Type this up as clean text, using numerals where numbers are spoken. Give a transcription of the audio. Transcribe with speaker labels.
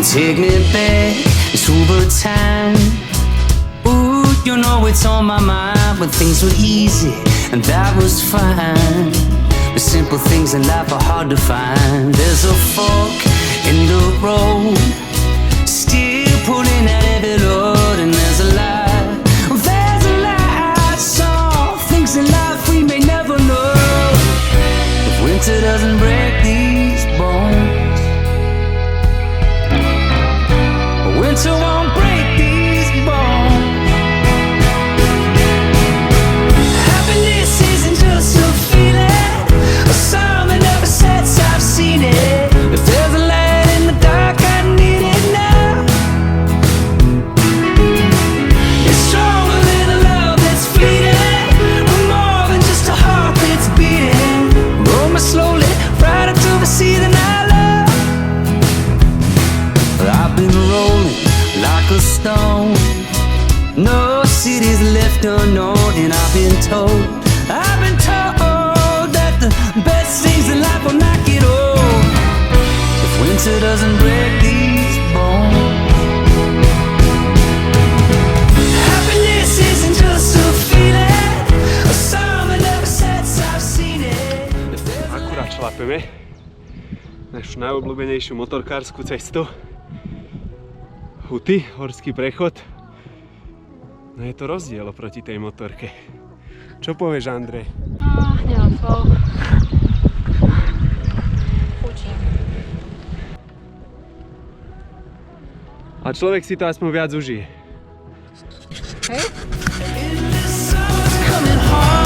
Speaker 1: Take me back to the time. Ooh, you know it's on my mind when things were easy and that was fine. The simple things in life are hard to find. There's a fork in the road, still pulling at every load, and there's a lie. There's a lie. Some things in life we may never know. If winter doesn't break these bones, winter won't break these bones. Happiness isn't just a feeling, a song that never sets, I've seen it. If there's a light in the dark, I need it now. It's stronger than a love that's fleeting, more than just a heart that's beating. Roll me slowly right into the sea that I love. I've been rolling like a stone, no cities left unknown, and I've been told that the best things in life will knock it off. If winter doesn't break these bones, happiness isn't just a feeling, a song that never sets, I've seen it.
Speaker 2: Akurát šlapeme našu najobľúbenejšiu motorkárskú cestu. Huty, horský prechod. No je to rozdiel oproti tej motorke. Čo povieš, Andrej?
Speaker 3: Nemám slov. Fučím.
Speaker 2: A človek si to aspoň viac užije.
Speaker 3: Hej?
Speaker 1: In this summer's coming hard.